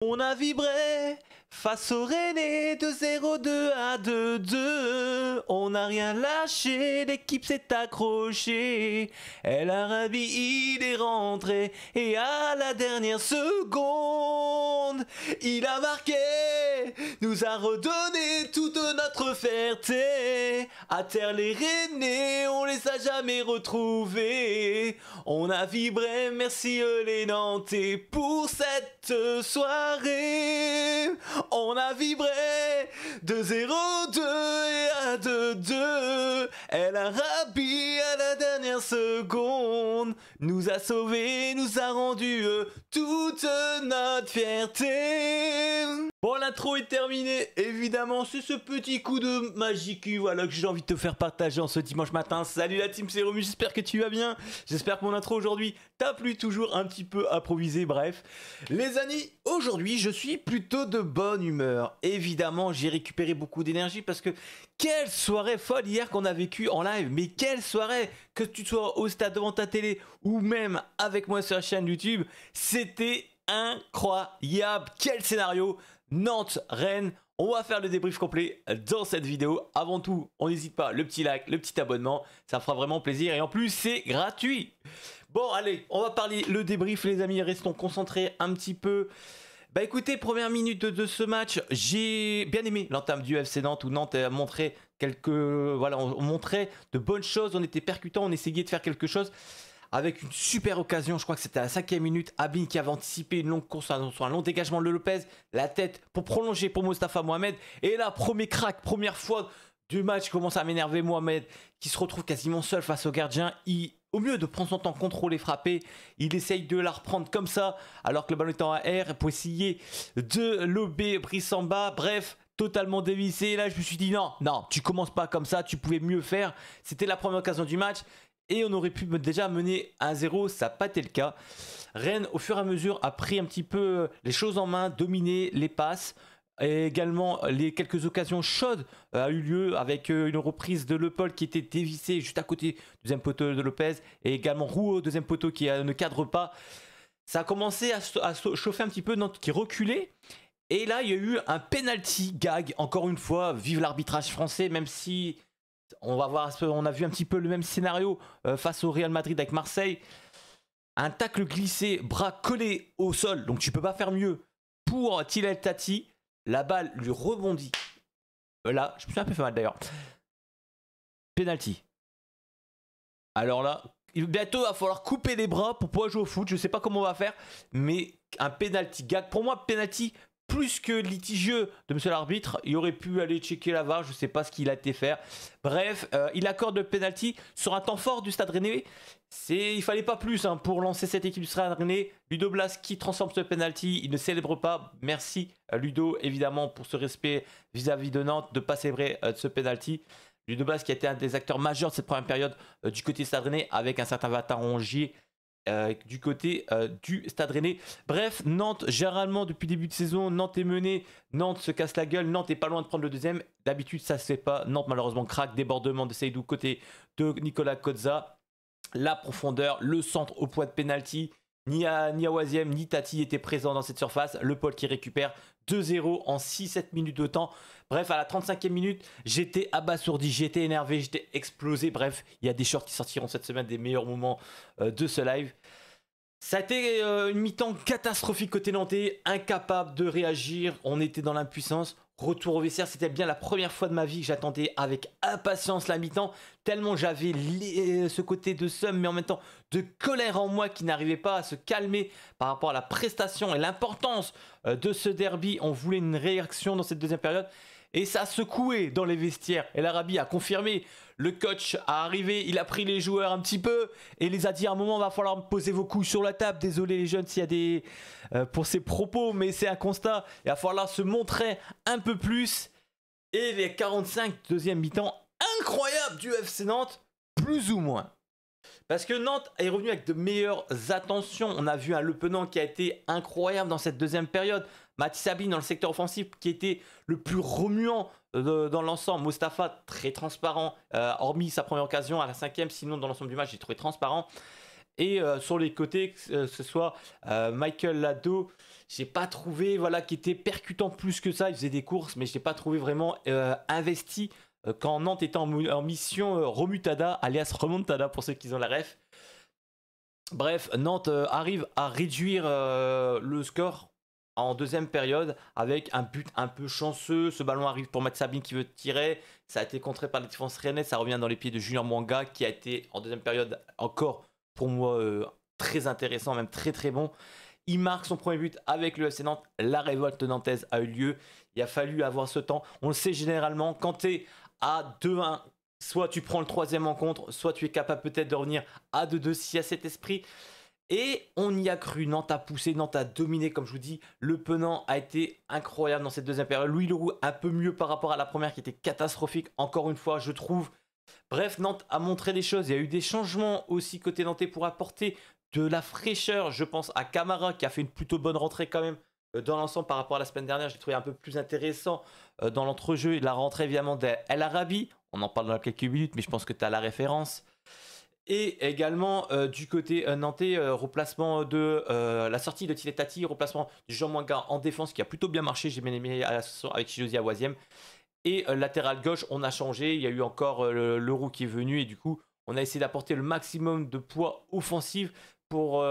On a vibré face au Rennais de 0-2 à 2-2. On n'a rien lâché, l'équipe s'est accrochée. El Arabi, il est rentré et à la dernière seconde, il a marqué, nous a redonné toute notre fierté. À terre les Rennais, on les a jamais retrouvés. On a vibré, merci les Nantais pour cette soirée. On a vibré de 0-2 et à 2-2. El Arabi à la dernière seconde nous a sauvés, nous a rendu toute notre fierté. Bon, l'intro est terminée, évidemment, c'est ce petit coup de magie voilà, que j'ai envie de te faire partager en ce dimanche matin. Salut la team, c'est Romu, j'espère que tu vas bien. J'espère que mon intro aujourd'hui t'a plu, toujours un petit peu improvisé, bref. Les amis, aujourd'hui, je suis plutôt de bonne humeur. Évidemment, j'ai récupéré beaucoup d'énergie parce que quelle soirée folle hier qu'on a vécu en live. Mais quelle soirée, que tu sois au stade devant ta télé ou même avec moi sur la chaîne YouTube, c'était incroyable. Quel scénario! Nantes, Rennes, on va faire le débrief complet dans cette vidéo. Avant tout, on n'hésite pas, le petit like, le petit abonnement, ça fera vraiment plaisir et en plus c'est gratuit. Bon allez, on va parler le débrief les amis, restons concentrés un petit peu. Bah écoutez, première minute de ce match, j'ai bien aimé l'entame du FC Nantes où Nantes a montré on montrait de bonnes choses, on était percutant, on essayait de faire quelque chose. Avec une super occasion, je crois que c'était à la 5e minute, Abin qui avait anticipé une longue course sur un long dégagement de Lopez, la tête pour prolonger pour Mostafa Mohamed. Et là, premier crack, première fois du match, commence à m'énerver Mohamed, qui se retrouve quasiment seul face au gardien. Au mieux de prendre son temps, contrôler, frapper, il essaye de la reprendre comme ça, alors que le ballon est en air, pour essayer de lober Brissamba. Bref, totalement dévissé. Et là, je me suis dit non, tu commences pas comme ça, tu pouvais mieux faire. C'était la première occasion du match. Et on aurait pu déjà mener 1-0, ça n'a pas été le cas. Rennes, au fur et à mesure, a pris un petit peu les choses en main, dominé les passes. Et également, les quelques occasions chaudes a eu lieu avec une reprise de Le Paul qui était dévissée juste à côté du deuxième poteau de Lopez. Et également Rouault, deuxième poteau qui ne cadre pas. Ça a commencé à chauffer un petit peu, Nantes qui reculait. Et là, il y a eu un penalty gag, encore une fois, vive l'arbitrage français, même si... On a vu un petit peu le même scénario face au Real Madrid avec Marseille. Un tacle glissé, bras collé au sol, donc tu peux pas faire mieux pour Tilel Tati. La balle lui rebondit. Là, je me suis un peu fait mal d'ailleurs. Penalty. Alors là, bientôt il va falloir couper les bras pour pouvoir jouer au foot. Je sais pas comment on va faire, mais un penalty gag. Pour moi, penalty plus que litigieux de monsieur l'arbitre, il aurait pu aller checker la VAR, je ne sais pas ce qu'il a été faire. Bref, il accorde le penalty sur un temps fort du Stade Rennais. Il fallait pas plus pour lancer cette équipe du Stade Rennais. Ludo Blas qui transforme ce penalty, il ne célèbre pas. Merci Ludo évidemment pour ce respect vis-à-vis de Nantes de ne pas célébrer ce penalty. Ludo Blas qui a été un des acteurs majeurs de cette première période du côté Stade Rennais avec un certain Vatin Rongier. Du côté du Stade Rennais. Bref, Nantes, généralement depuis le début de saison, Nantes est menée, Nantes se casse la gueule, Nantes est pas loin de prendre le deuxième. D'habitude, ça se fait pas. Nantes, malheureusement, craque, débordement de Seydou côté de Nicolas Kozza. La profondeur, le centre au poids de penalty. Ni Awaziem ni Tati étaient présents dans cette surface. Le Paul qui récupère 2-0 en 6-7 minutes de temps. Bref, à la 35e minute, j'étais abasourdi, j'étais énervé, j'étais explosé. Bref, il y a des shorts qui sortiront cette semaine, des meilleurs moments de ce live. Ça a été une mi-temps catastrophique côté nantais, incapable de réagir. On était dans l'impuissance. Retour au vestiaire, c'était bien la première fois de ma vie que j'attendais avec impatience la mi-temps, tellement j'avais ce côté de seum, mais en même temps de colère en moi qui n'arrivait pas à se calmer par rapport à la prestation et l'importance de ce derby. On voulait une réaction dans cette deuxième période. Et ça a secoué dans les vestiaires. El Arabi a confirmé. Le coach a arrivé, il a pris les joueurs un petit peu et il les a dit à un moment, il va falloir me poser vos couilles sur la table. Désolé les jeunes s'il y a des... pour ces propos, mais c'est un constat. Il va falloir se montrer un peu plus. Et les 45 deuxième mi-temps incroyable du FC Nantes, plus ou moins. Parce que Nantes est revenu avec de meilleures attentions. On a vu un Le Penant qui a été incroyable dans cette deuxième période. Mathis Abin dans le secteur offensif qui était le plus remuant dans l'ensemble. Mostafa très transparent, hormis sa première occasion à la 5e. Sinon dans l'ensemble du match j'ai trouvé transparent. Et sur les côtés, que ce soit Michael Lado, j'ai pas trouvé voilà, qui était percutant plus que ça. Il faisait des courses, mais je l'ai pas trouvé vraiment investi quand Nantes était en mission remontada, alias remontada pour ceux qui ont la ref. Bref, Nantes arrive à réduire le score en deuxième période avec un but un peu chanceux. Ce ballon arrive pour Matt Sabine qui veut tirer. Ça a été contré par la défense rennais. Ça revient dans les pieds de Junior Mwanga qui a été en deuxième période encore pour moi très intéressant, même très très bon. Il marque son premier but avec le FC Nantes. La révolte nantaise a eu lieu. Il a fallu avoir ce temps. On le sait généralement, quand tu es à 2-1, soit tu prends le troisième en contre, soit tu es capable peut-être de revenir à 2-2 s'il y a cet esprit. Et on y a cru. Nantes a poussé, Nantes a dominé, comme je vous dis. Le Penant a été incroyable dans cette deuxième période. Louis Leroux un peu mieux par rapport à la première qui était catastrophique, encore une fois, je trouve. Bref, Nantes a montré des choses. Il y a eu des changements aussi côté nantais pour apporter de la fraîcheur. Je pense à Camara qui a fait une plutôt bonne rentrée quand même dans l'ensemble par rapport à la semaine dernière. J'ai trouvé un peu plus intéressant dans l'entrejeu. Et la rentrée évidemment d'El Arabi. On en parle dans quelques minutes, mais je pense que tu as la référence. Et également du côté nantais, replacement de la sortie de Tiletati, replacement de Jean Mwanga en défense qui a plutôt bien marché. J'ai bien aimé avec Chidozi à Oisième. Et latéral gauche, on a changé. Il y a eu encore l'Euro qui est venu. Et du coup, on a essayé d'apporter le maximum de poids offensif pour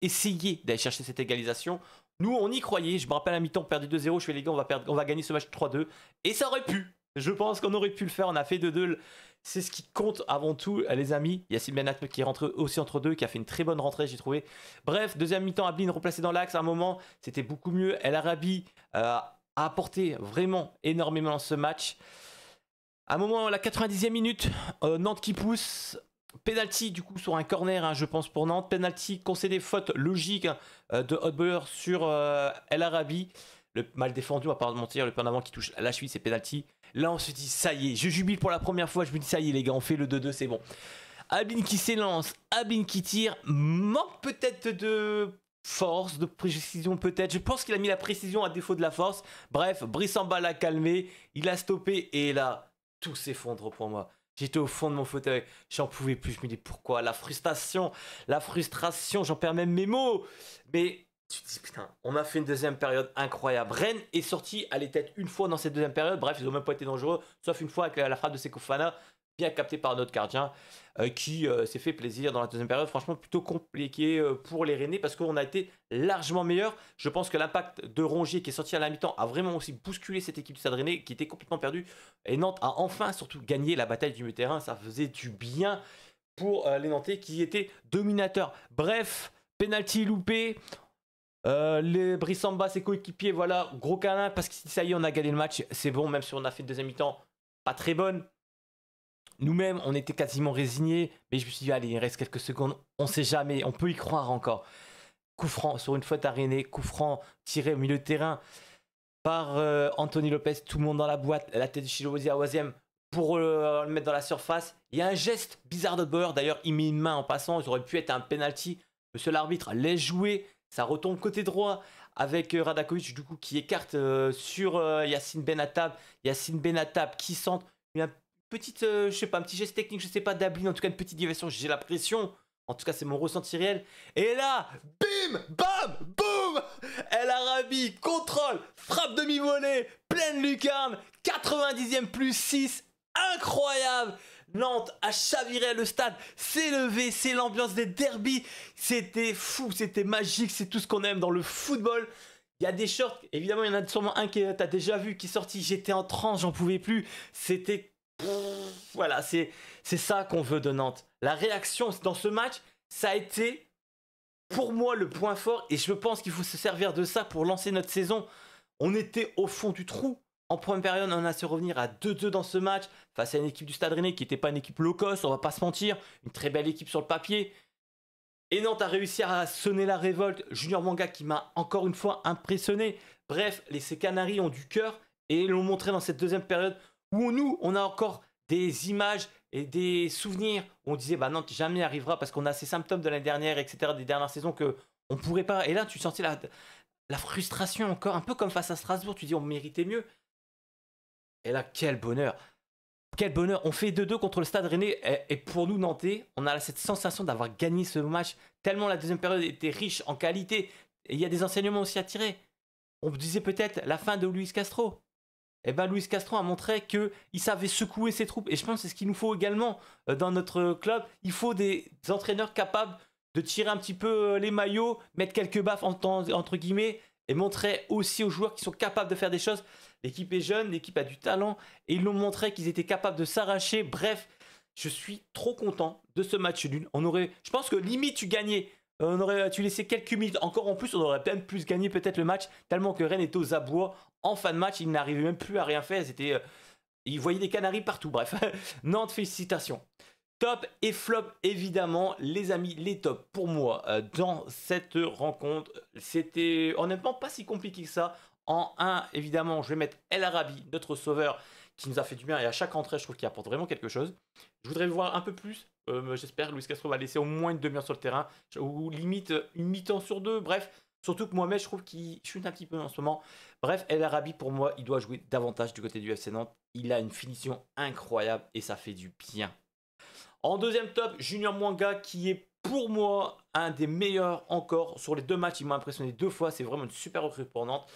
essayer d'aller chercher cette égalisation. Nous, on y croyait. Je me rappelle à mi-temps, on perdait 2-0. Je fais les gars, on va gagner ce match 3-2. Et ça aurait pu. Je pense qu'on aurait pu le faire. On a fait 2-2. C'est ce qui compte avant tout, les amis. Yassine Benat qui est rentré aussi entre deux, qui a fait une très bonne rentrée, j'ai trouvé. Bref, deuxième mi-temps, Ablin replacé dans l'axe. À un moment, c'était beaucoup mieux. El Arabi a apporté vraiment énormément dans ce match. À un moment, la 90e minute, Nantes qui pousse. Penalty du coup sur un corner, hein, je pense pour Nantes. Penalty concédé, faute logique de Hotbauer sur El Arabi. Le mal défendu, on va pas mentir, le point d'avant qui touche la cheville, c'est penalty. Là, on se dit, ça y est, je jubile pour la première fois. Je me dis, ça y est, les gars, on fait le 2-2, c'est bon. Ablin qui s'élance, Ablin qui tire. Manque peut-être de force, de précision, peut-être. Je pense qu'il a mis la précision à défaut de la force. Bref, Brissamba l'a calmé, il a stoppé. Et là, tout s'effondre pour moi. J'étais au fond de mon fauteuil, j'en pouvais plus. Je me dis, pourquoi la frustration, j'en perds même mes mots. Mais tu te dis, putain, on a fait une deuxième période incroyable. Rennes est sorti à les têtes une fois dans cette deuxième période. Bref, ils n'ont même pas été dangereux, sauf une fois avec la frappe de Seko Fofana, bien capté par notre gardien, qui s'est fait plaisir dans la deuxième période. Franchement, plutôt compliqué pour les Rennais parce qu'on a été largement meilleur. Je pense que l'impact de Rongier qui est sorti à la mi-temps a vraiment aussi bousculé cette équipe du Stade Rennais qui était complètement perdue. Et Nantes a enfin surtout gagné la bataille du milieu de terrain. Ça faisait du bien pour les Nantais qui étaient dominateurs. Bref, penalty loupé. Les Brissamba, ses coéquipiers, voilà, gros câlin parce que ça y est, on a gagné le match, c'est bon, même si on a fait une deuxième mi-temps pas très bonne. Nous-mêmes, on était quasiment résignés, mais je me suis dit, allez, il reste quelques secondes, on sait jamais, on peut y croire encore. Coup franc sur une faute à René, coup franc tiré au milieu de terrain par Anthony Lopez, tout le monde dans la boîte, la tête de Chidozi à Oisième pour le mettre dans la surface. Il y a un geste bizarre de Bauer, d'ailleurs, il met une main en passant, ça aurait pu être un penalty. Monsieur l'arbitre laisse jouer. Ça retombe côté droit avec Radakovic du coup qui écarte sur Yassine Benatab. Yassine Benatab qui centre. Il y a une petite, je sais pas, un petit geste technique, je sais pas, d'Ablin, en tout cas une petite diversion, j'ai la pression. En tout cas, c'est mon ressenti réel. Et là, bim, bam, boum, El Arabi, contrôle, frappe demi-volée, pleine lucarne, 90e plus 6, incroyable. Nantes a chaviré le stade, s'est levé, c'est l'ambiance des derbies, c'était fou, c'était magique, c'est tout ce qu'on aime dans le football. Il y a des shorts, évidemment il y en a sûrement un que tu as déjà vu qui est sorti, j'étais en transe, j'en pouvais plus, c'était... Voilà, c'est ça qu'on veut de Nantes. La réaction dans ce match, ça a été pour moi le point fort et je pense qu'il faut se servir de ça pour lancer notre saison. On était au fond du trou. En première période, on a su revenir à 2-2 dans ce match face à une équipe du Stade Rennais qui n'était pas une équipe low cost, on va pas se mentir. Une très belle équipe sur le papier. Et Nantes a réussi à sonner la révolte. Junior Mwanga qui m'a encore une fois impressionné. Bref, ces Canaries ont du cœur et l'ont montré dans cette deuxième période où nous, on a encore des images et des souvenirs où on disait bah Nantes jamais arrivera parce qu'on a ces symptômes de l'année dernière, etc., des dernières saisons que on pourrait pas. Et là, tu sentais la frustration encore, un peu comme face à Strasbourg. Tu dis on méritait mieux. Et là, quel bonheur. quel bonheur. On fait 2-2 contre le Stade Rennais. Et pour nous, Nantais, on a cette sensation d'avoir gagné ce match. Tellement la deuxième période était riche en qualité. Et il y a des enseignements aussi à tirer. On disait peut-être la fin de Luis Castro. Eh bien, Luis Castro a montré qu'il savait secouer ses troupes. Et je pense que c'est ce qu'il nous faut également dans notre club. Il faut des entraîneurs capables de tirer un petit peu les maillots, mettre quelques baffes entre guillemets, et montrer aussi aux joueurs qu'ils sont capables de faire des choses. L'équipe est jeune, l'équipe a du talent, et ils l'ont montré qu'ils étaient capables de s'arracher. Bref, je suis trop content de ce match nul. Je pense que limite tu gagnais. Tu laissé quelques minutes encore en plus, on aurait même plus gagné peut-être le match, tellement que Rennes était aux abois en fin de match, il n'arrivait même plus à rien faire, il voyait des canaris partout, bref. Nantes, félicitations. Top et flop, évidemment, les amis, les tops pour moi dans cette rencontre, c'était honnêtement pas si compliqué que ça. En 1, évidemment, je vais mettre El Arabi, notre sauveur, qui nous a fait du bien, et à chaque entrée, je trouve qu'il apporte vraiment quelque chose. Je voudrais voir un peu plus. J'espère que Luis Castro va laisser au moins une demi-heure sur le terrain, ou limite une mi-temps sur 2. Bref, surtout que Mohamed, je trouve qu'il chute un petit peu en ce moment. Bref, El Arabi, pour moi, il doit jouer davantage du côté du FC Nantes. Il a une finition incroyable et ça fait du bien. En deuxième top, Junior Mwanga, qui est pour moi un des meilleurs encore. Sur les 2 matchs, il m'a impressionné 2 fois. C'est vraiment une super recrue pour Nantes.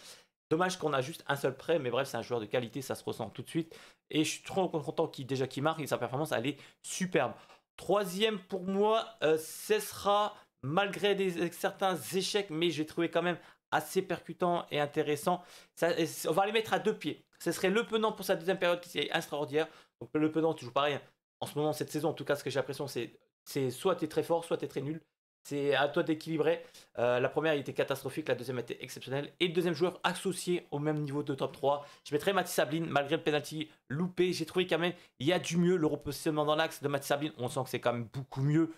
Dommage qu'on a juste un seul prêt, mais bref, c'est un joueur de qualité, ça se ressent tout de suite. Et je suis trop content qu'il marque et sa performance, elle est superbe. Troisième pour moi, ce sera, malgré certains échecs, mais j'ai trouvé quand même assez percutant et intéressant. On va les mettre à 2 pieds. Ce serait Le Penant pour sa deuxième période qui est extraordinaire. Donc Le Penant, toujours pareil. En ce moment, cette saison, en tout cas, ce que j'ai l'impression, c'est soit tu es très fort, soit tu es très nul. C'est à toi d'équilibrer. La première il était catastrophique, la deuxième était exceptionnelle. Et le deuxième joueur associé au même niveau de top 3. Je mettrais Mathis Sablin, malgré le penalty loupé. J'ai trouvé quand même, il y a du mieux. Le repositionnement dans l'axe de Mathis Sablin, on sent que c'est quand même beaucoup mieux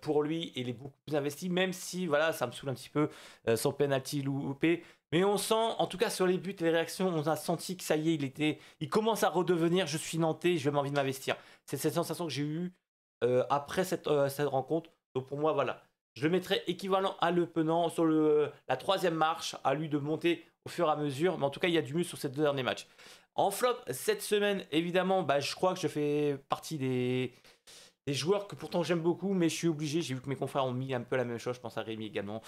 pour lui. Et il est beaucoup plus investi, même si voilà, ça me saoule un petit peu son penalty loupé. Mais on sent, en tout cas sur les buts et les réactions, on a senti que ça y est, il commence à redevenir, je suis nantais, je vais envie de m'investir. C'est cette sensation que j'ai eue après cette rencontre. Donc pour moi, voilà. Je le mettrais équivalent à Le Penant sur la 3e marche, à lui de monter au fur et à mesure. Mais en tout cas, il y a du mieux sur ces 2 derniers matchs. En flop, cette semaine, évidemment, je crois que je fais partie des joueurs que pourtant j'aime beaucoup, mais je suis obligé. J'ai vu que mes confrères ont mis un peu la même chose. Je pense à Rémi également,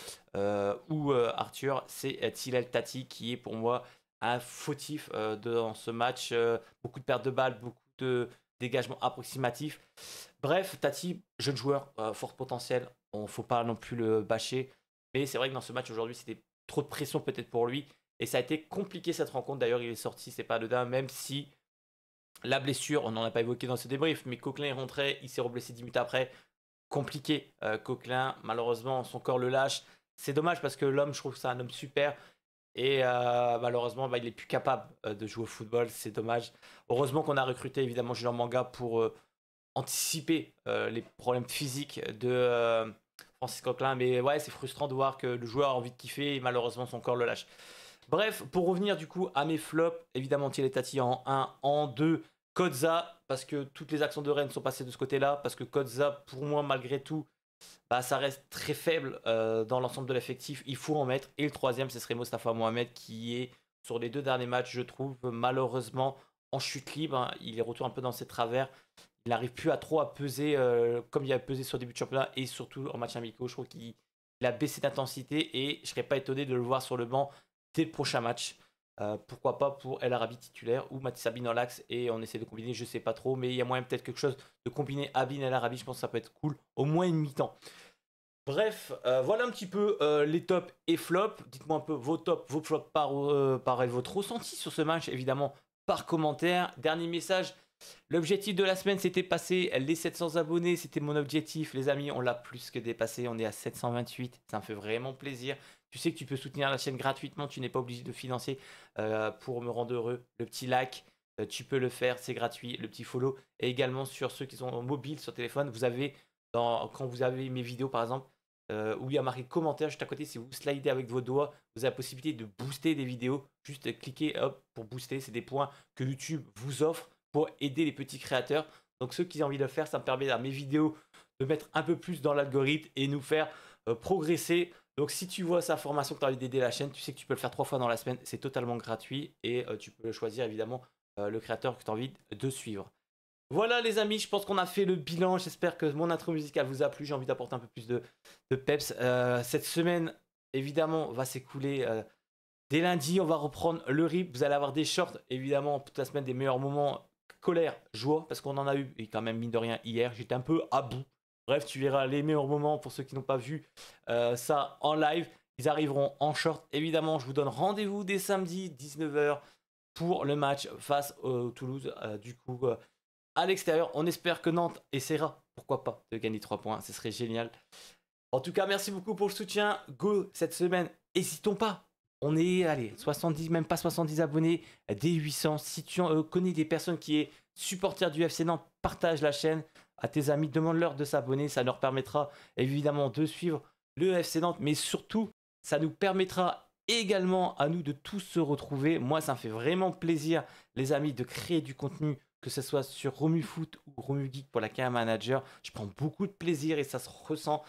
ou Arthur. C'est Thilel Tati qui est pour moi un fautif dans ce match. Beaucoup de pertes de balles, beaucoup de dégagement approximatif. Bref, Tati, jeune joueur, fort potentiel. On ne faut pas non plus le bâcher. Mais c'est vrai que dans ce match aujourd'hui, c'était trop de pression peut-être pour lui. Et ça a été compliqué cette rencontre. D'ailleurs, il est sorti, c'est pas anodin, même si la blessure, on n'en a pas évoqué dans ce débrief, mais Coquelin est rentré, il s'est reblessé 10 minutes après. Compliqué, Coquelin, malheureusement, son corps le lâche. C'est dommage parce que l'homme, je trouve que c'est un homme super. Et malheureusement, il n'est plus capable de jouer au football. C'est dommage. Heureusement qu'on a recruté évidemment Junior Manga pour anticiper les problèmes physiques de Francis Coquelin. Mais ouais, c'est frustrant de voir que le joueur a envie de kiffer et malheureusement son corps le lâche. Bref, pour revenir du coup à mes flops, évidemment Thilel Tati en 1, en 2, Kodza, parce que toutes les actions de Rennes sont passées de ce côté-là, parce que Kodza, pour moi, malgré tout, ça reste très faible dans l'ensemble de l'effectif, il faut en mettre. Et le 3e, ce serait Mostafa Mohamed, qui est, sur les 2 derniers matchs, je trouve, malheureusement, en chute libre. Hein. Il est retourné un peu dans ses travers. Il n'arrive plus à trop à peser comme il a pesé sur le début de championnat et surtout en match amicaux. Je trouve qu'il a baissé d'intensité et je ne serais pas étonné de le voir sur le banc dès le prochain match. Pourquoi pas pour El Arabi titulaire ou Mathis Sabine dans l'axe et on essaie de combiner, je sais pas trop, mais il y a moyen peut-être quelque chose de combiner Abine et El Arabi, je pense que ça peut être cool, au moins une mi-temps. Bref, voilà un petit peu les tops et flops. Dites-moi un peu vos tops, vos flops par votre ressenti sur ce match, évidemment par commentaire. Dernier message, l'objectif de la semaine c'était passer les 700 abonnés, c'était mon objectif les amis, on l'a plus que dépassé, on est à 728, ça me fait vraiment plaisir. Tu sais que tu peux soutenir la chaîne gratuitement, tu n'es pas obligé de financer pour me rendre heureux. Le petit like, tu peux le faire, c'est gratuit. Le petit follow. Et également sur ceux qui sont mobiles, sur téléphone, vous avez, quand vous avez mes vidéos par exemple, où il y a marqué commentaire juste à côté, si vous slidez avec vos doigts, vous avez la possibilité de booster des vidéos. Juste cliquez hop, pour booster, c'est des points que YouTube vous offre pour aider les petits créateurs. Donc ceux qui ont envie de le faire, ça me permet à mes vidéos de mettre un peu plus dans l'algorithme et nous faire progresser. Donc si tu vois sa formation que tu as envie d'aider la chaîne, tu sais que tu peux le faire 3 fois dans la semaine, c'est totalement gratuit et tu peux choisir évidemment le créateur que tu as envie de suivre. Voilà les amis, je pense qu'on a fait le bilan. J'espère que mon intro musicale vous a plu. J'ai envie d'apporter un peu plus de peps. Cette semaine, évidemment, va s'écouler. Dès lundi, on va reprendre le RIP. Vous allez avoir des shorts, évidemment, toute la semaine, des meilleurs moments. Colère, joie, parce qu'on en a eu, et quand même, mine de rien, hier, j'étais un peu à bout. Bref, tu verras les meilleurs moments pour ceux qui n'ont pas vu ça en live. Ils arriveront en short. Évidemment, je vous donne rendez-vous dès samedi, 19h, pour le match face au Toulouse. Du coup, à l'extérieur, on espère que Nantes essaiera, pourquoi pas, de gagner 3 points. Ce serait génial. En tout cas, merci beaucoup pour le soutien. Go cette semaine. N'hésitons pas. On est, allez, 70, même pas 70 abonnés, des 800. Si tu connais des personnes qui est supporters du FC Nantes, partage la chaîne à tes amis, demande-leur de s'abonner. Ça leur permettra évidemment de suivre le FC Nantes, mais surtout, ça nous permettra également à nous de tous se retrouver. Moi, ça me fait vraiment plaisir, les amis, de créer du contenu, que ce soit sur Romu Foot ou Romu Geek pour la Carrière Manager. Je prends beaucoup de plaisir et ça se ressent.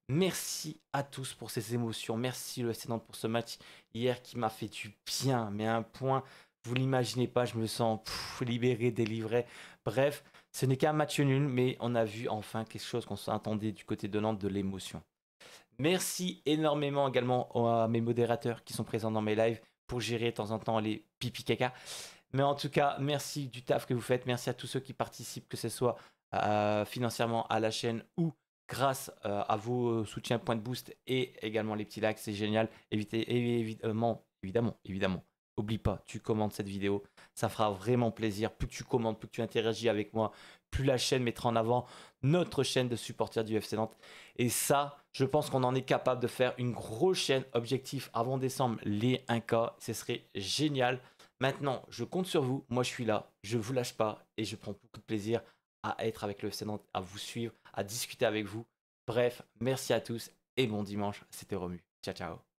Merci à tous pour ces émotions. Merci le FC Nantes pour ce match hier qui m'a fait du bien, mais à un point, vous l'imaginez pas, je me sens libéré, délivré. Bref, ce n'est qu'un match nul, mais on a vu enfin quelque chose qu'on s'attendait du côté de Nantes, de l'émotion. Merci énormément également à mes modérateurs qui sont présents dans mes lives pour gérer de temps en temps les pipi caca. Mais en tout cas, merci du taf que vous faites. Merci à tous ceux qui participent, que ce soit financièrement à la chaîne ou grâce à vos soutiens Point de Boost et également les petits likes. C'est génial. Évidemment. Oublie pas, tu commentes cette vidéo. Ça fera vraiment plaisir. Plus tu commentes, plus tu interagis avec moi, plus la chaîne mettra en avant notre chaîne de supporters du FC Nantes. Et ça, je pense qu'on en est capable de faire une grosse chaîne objectif avant décembre, les 1K. Ce serait génial. Maintenant, je compte sur vous. Moi, je suis là. Je ne vous lâche pas et je prends beaucoup de plaisir à être avec le FC Nantes, à vous suivre, à discuter avec vous. Bref, merci à tous et bon dimanche. C'était Romu. Ciao, ciao.